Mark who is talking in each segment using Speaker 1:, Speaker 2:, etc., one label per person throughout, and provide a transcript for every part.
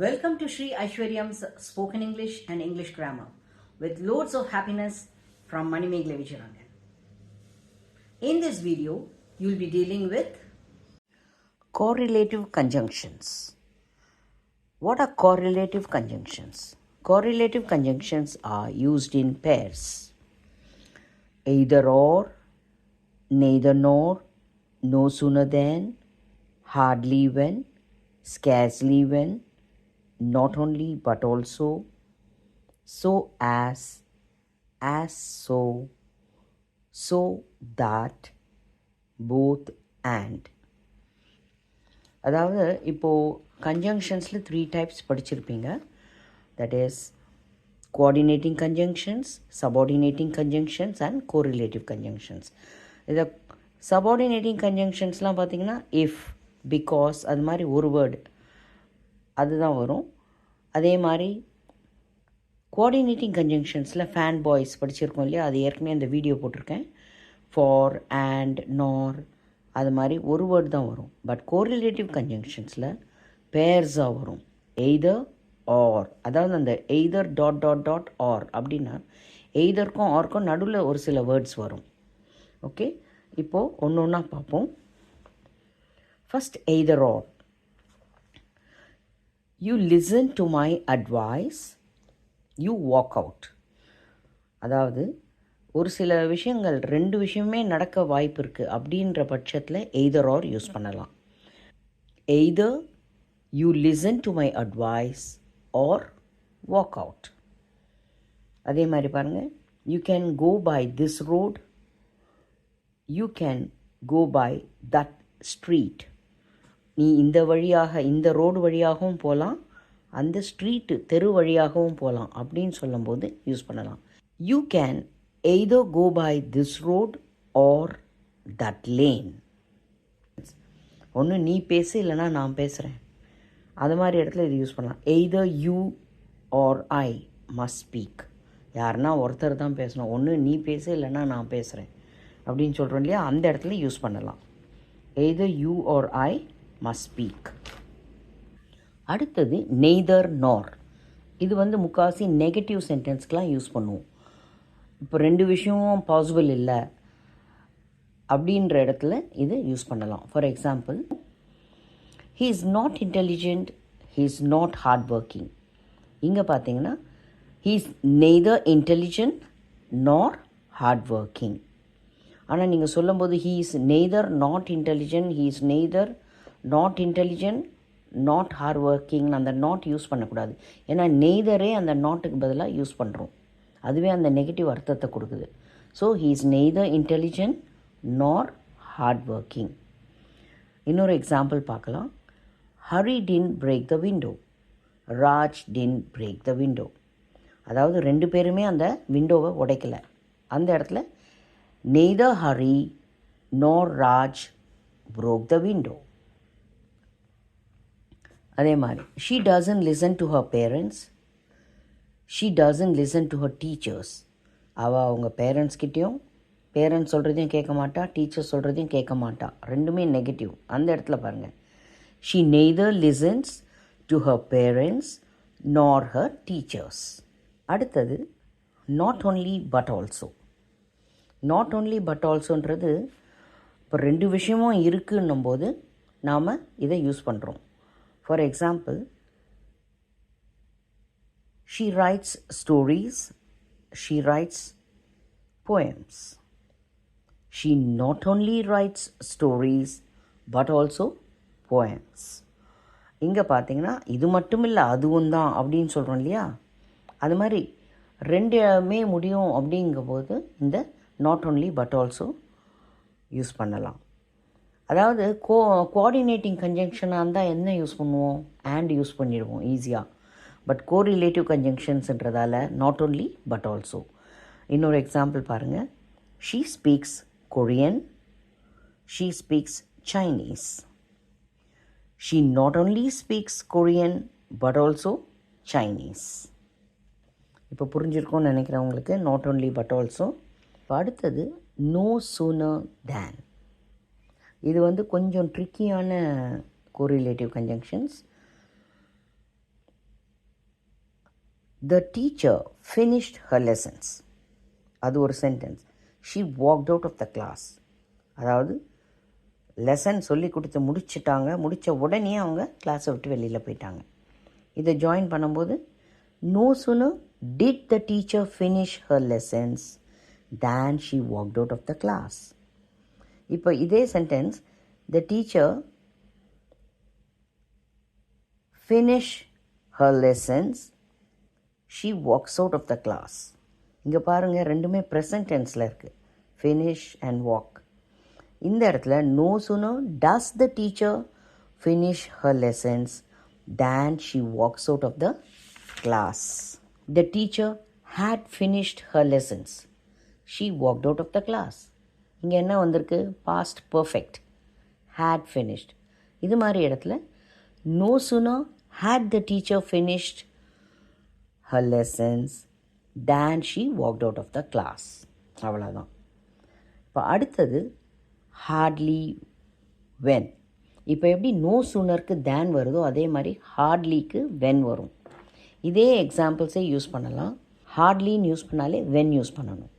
Speaker 1: Welcome to Sri Aishwaryam's Spoken English and English Grammar with loads of happiness from Manimegla Vijayarangan. In this video, you will be dealing with correlative conjunctions. What are correlative conjunctions? Correlative conjunctions are used in pairs. Either or, neither nor, no sooner than, hardly when, scarcely when, not only but also, so as so, so that, both and. அதாவது இப்போது கன்ஜங்ஷன்ஸில் 3 types படிச்சிருப்பீங்க. That is coordinating conjunctions, subordinating conjunctions and correlative conjunctions. இதை subordinating கன்ஜங்ஷன்ஸ்லாம் பார்த்திங்கன்னா if, because அது மாதிரி ஒரு word அதுதான் வரும். அதே மாதிரி கோஆர்டினேட்டிங் கன்ஜங்ஷன்ஸில் ஃபேன் பாய்ஸ் படிச்சிருக்கோம் இல்லையா, அது ஏற்கனவே அந்த வீடியோ போட்டிருக்கேன். ஃபார், அண்ட், நார் அது மாதிரி ஒரு வேர்டு தான் வரும். பட் கோரிலேட்டிவ் கன்ஜங்ஷன்ஸில் பேர்ஸாக வரும். எய்தர் ஆர், அதாவது அந்த either dot dot dot or அப்படின்னா எய்தருக்கும் ஆர்க்கும் நடுவில் ஒரு சில வேர்ட்ஸ் வரும். ஓகே, இப்போது ஒன்று ஒன்றா பார்ப்போம். First either R. You listen to my advice, you walk out. அதாவது ஒரு சில விஷயங்கள் 2 விஷயமே நடக்க வாய்ப்பு இருக்குது அப்படின்ற பட்சத்தில் எய்தர் ஆர் யூஸ் பண்ணலாம். Either you listen to my advice or walk out. அதே மாதிரி பாருங்கள், you can go by this road, you can go by that street. நீ இந்த வழியாக, இந்த ரோடு வழியாகவும் போகலாம், அந்த ஸ்ட்ரீட்டு தெரு வழியாகவும் போகலாம் அப்படின்னு சொல்லும்போது யூஸ் பண்ணலாம். You can either go by this road or that lane. ஒன்று நீ பேசு இல்லைனா நான் பேசுகிறேன், அது மாதிரி இடத்துல இது யூஸ் பண்ணலாம். either you or I must speak. யாருன்னா ஒருத்தர் தான் பேசணும். ஒன்று நீ பேசு இல்லைனா நான் பேசுகிறேன் அப்படின்னு சொல்கிறோம் இல்லையா, அந்த இடத்துல யூஸ் பண்ணலாம். either you or I must speak. அடுத்தது neither nor. இது முக்கால்வாசி நெகட்டிவ் சென்டென்ஸ்க்கெலாம் யூஸ் பண்ணுவோம். இப்போ 2 விஷயமும் பாசிபிள் இல்லை அப்படின்ற இடத்துல இது யூஸ் பண்ணலாம். For example, he is not intelligent, he is not hard working. இங்கே பார்த்தீங்கன்னா he is neither intelligent nor hard working. ஆனால் நீங்கள் சொல்லும்போது he is neither not intelligent, he is neither not intelligent not hard ஒர்க்கிங்னு அந்த not use பண்ணக்கூடாது. ஏன்னா நெய்தரே அந்த நாட்டுக்கு பதிலாக யூஸ் பண்ணுறோம், அதுவே அந்த நெகட்டிவ் அர்த்தத்தை கொடுக்குது. So he is neither intelligent nor hard working. இன்னொரு எக்ஸாம்பிள் பார்க்கலாம். Hari didn't break the window, Raj didn't break the window. அதாவது 2 பேருமே அந்த விண்டோவை உடைக்கலை. அந்த இடத்துல நெய்தர் ஹரி நார் ராஜ் broke the window. அதே மாதிரி she doesn't listen to her parents, she doesn't listen to her teachers. அவள் அவங்க பேரண்ட்ஸ்கிட்டையும் பேரண்ட்ஸ் சொல்கிறதையும் கேட்க மாட்டா, டீச்சர்ஸ் சொல்கிறதையும் கேட்க மாட்டா. ரெண்டுமே நெகட்டிவ். அந்த இடத்துல பாருங்கள், she neither listens to her parents nor her teachers. அடுத்தது not only but also. not only but alsoன்றது இப்போ 2 விஷயமும் இருக்குன்னும் போது நாம் இதை யூஸ் பண்ணுறோம். For example, she writes stories, she writes poems. She not only writes stories but also poems. இங்கே பார்த்தீங்கன்னா இது மட்டும் இல்லை அதுவும் தான் அப்படின்னு சொல்கிறோம் இல்லையா, அது மாதிரி 2மே முடியும் அப்படிங்கும்போது இந்த not only but also use பண்ணலாம். அதாவது கோஆர்டினேட்டிங் கன்ஜங்ஷனாக இருந்தால் என்ன யூஸ் பண்ணுவோம், அண்ட் யூஸ் பண்ணிடுவோம் ஈஸியாக. பட் கோரிலேட்டிவ் கன்ஜங்ஷன்ஸ்ன்றதால நாட் ஒன்லி பட் ஆல்சோ. இன்னொரு எக்ஸாம்பிள் பாருங்கள். She speaks Korean, she speaks Chinese. She not only speaks Korean but also Chinese. இப்போ புரிஞ்சிருக்கோன்னு நினைக்கிறேன் உங்களுக்கு, நாட் ஒன்லி பட் ஆல்சோ. இப்போ அடுத்தது நோ சூனர் தேன். இது கொஞ்சம் ட்ரிக்கியான correlative conjunctions. The teacher finished her lessons. அது ஒரு sentence. She walked out of the class. அதாவது லெசன் சொல்லி கொடுத்து முடித்த உடனே அவங்க கிளாஸை விட்டு வெளியில் போயிட்டாங்க. இதை ஜாயின் பண்ணும்போது no sooner did the teacher finish her lessons than she walked out of the class. இப்போ இதே sentence the teacher finish her lessons, she walks out of the class. இங்கே பாருங்கள், ரெண்டுமே ப்ரெசன்ட் டென்ஸில் இருக்குது, finish and walk. இந்த இடத்துல no sooner does the teacher finish her lessons than she walks out of the class. The teacher had finished her lessons. She walked out of the class. இங்கே என்ன வந்திருக்கு? past perfect, had finished. இது மாதிரி இடத்துல no sooner had the teacher finished her lessons than she walked out of the class. அவ்வளோதான். இப்போ அடுத்தது hardly when. இப்போ எப்படி நோ சூனருக்கு தேன் வருதோ அதே மாதிரி ஹார்ட்லிக்கு வென் வரும். இதே எக்ஸாம்பிள்ஸே யூஸ் பண்ணலாம். ஹார்ட்லின்னு யூஸ் பண்ணாலே வென் யூஸ் பண்ணணும்.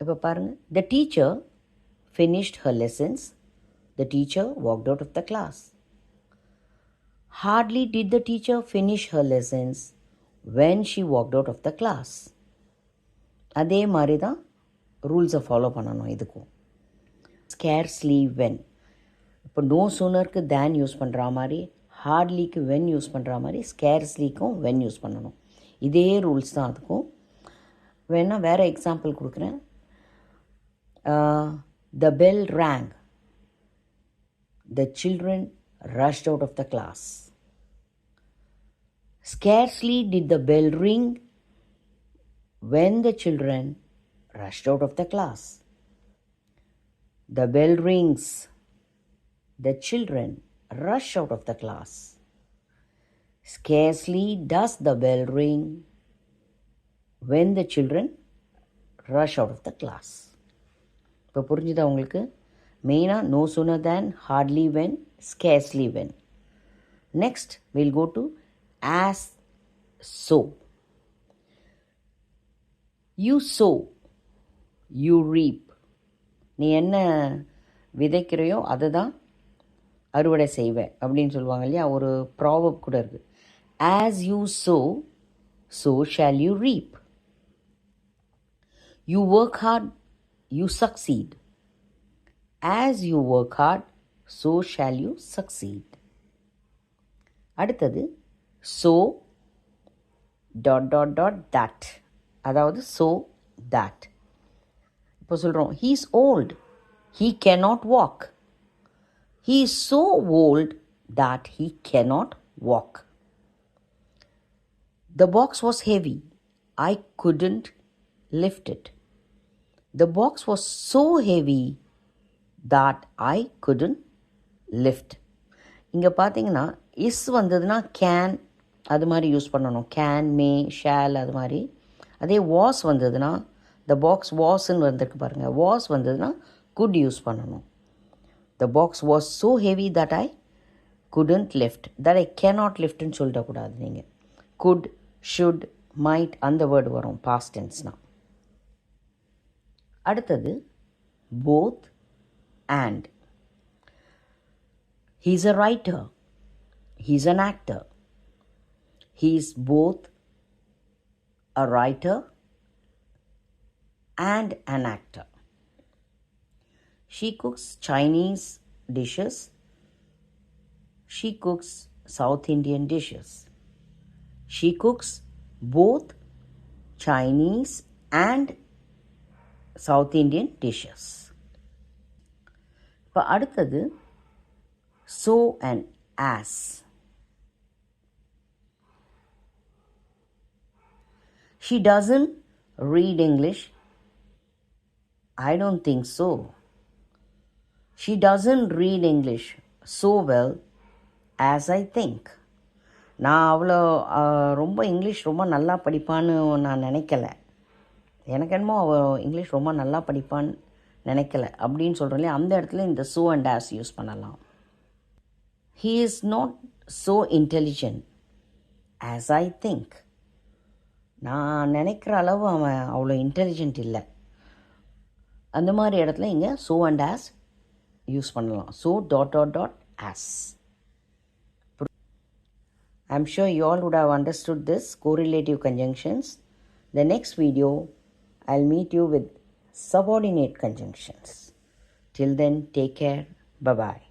Speaker 1: இப்போ பாருங்கள், the teacher finished her lessons, the teacher walked out of the class. Hardly did the teacher finish her lessons when she walked out of the class. அதே மாதிரி தான் ரூல்ஸை ஃபாலோ பண்ணணும் இதுக்கும். Scarcely when. இப்போ நோ சூனருக்கு தேன் யூஸ் பண்ணுற மாதிரி, ஹார்ட்லிக்கு வென் யூஸ் பண்ணுற மாதிரி ஸ்கேர்ஸ்லிக்கும் வென் யூஸ் பண்ணணும். இதே ரூல்ஸ் தான் அதுக்கும். வேணால் வேறு எக்ஸாம்பிள் கொடுக்குறேன். The bell rang, the children rushed out of the class. Scarcely did the bell ring when the children rushed out of the class. The bell rings, the children rush out of the class. Scarcely does the bell ring when the children rush out of the class. இப்போ புரிஞ்சுதா உங்களுக்கு? மெயினாக no sooner than, hardly when, scarcely when. Next we'll go to as so. You sow, you reap. நீ என்ன விதைக்கிறையோ அதை தான் அறுவடை செய்வேன் அப்படின்னு சொல்லுவாங்க இல்லையா? ஒரு ப்ராவர்ப் கூட இருக்குது. As you sow, so shall you reap. You work hard, you succeed. As you work hard, so shall you succeed. அடுத்தது so that. அதாவது so that. இப்போ சொல்கிறோம், he is old, he cannot walk. He is so old that he cannot walk. The box was heavy, I couldn't lift it. The box was so heavy that I couldn't lift. இங்கே பார்த்தீங்கன்னா is வந்ததுன்னா can அது மாதிரி use பண்ணணும். Can, May, shale அது மாதிரி. அதே was வந்ததுன்னா, த பாக்ஸ் வாஸ்ன்னு வந்திருக்கு பாருங்கள், வாஸ் வந்ததுன்னா குட் யூஸ் பண்ணணும். The box was so heavy that I couldn't lift. That I cannot லிஃப்ட்னு சொல்லிடக்கூடாது. நீங்கள் குட், ஷுட், மைட் அந்த வேர்டு வரும் பாஸ்ட் டென்ஸ்னால். அடுத்தது both and. He is a writer, he is an actor. He is both a writer and an actor. She cooks Chinese dishes, she cooks South Indian dishes. She cooks both Chinese and South Indian dishes. இப்போ அடுத்தது so and as. She doesn't read English. I don't think so. She doesn't read English so well as I think. நான் அவ்வளோ ரொம்ப English ரொம்ப நல்லா படிப்பான்னு நான் நினைக்கல. எனக்கு என்னமோ அவள் இங்கிலீஷ் ரொம்ப நல்லா படிப்பான்னு நினைக்கல அப்படின்னு சொல்கிறேன். அந்த இடத்துல இந்த so and as யூஸ் பண்ணலாம். He is not so intelligent. as I think. நான் நினைக்கிற அளவு அவன் அவ்வளோ இன்டெலிஜென்ட் இல்லை. அந்த மாதிரி இடத்துல இங்கே so and as யூஸ் பண்ணலாம். so ... as. I'm sure you all would have understood this correlative conjunctions. The next video, I'll meet you with subordinate conjunctions. Till then, take care. Bye-bye.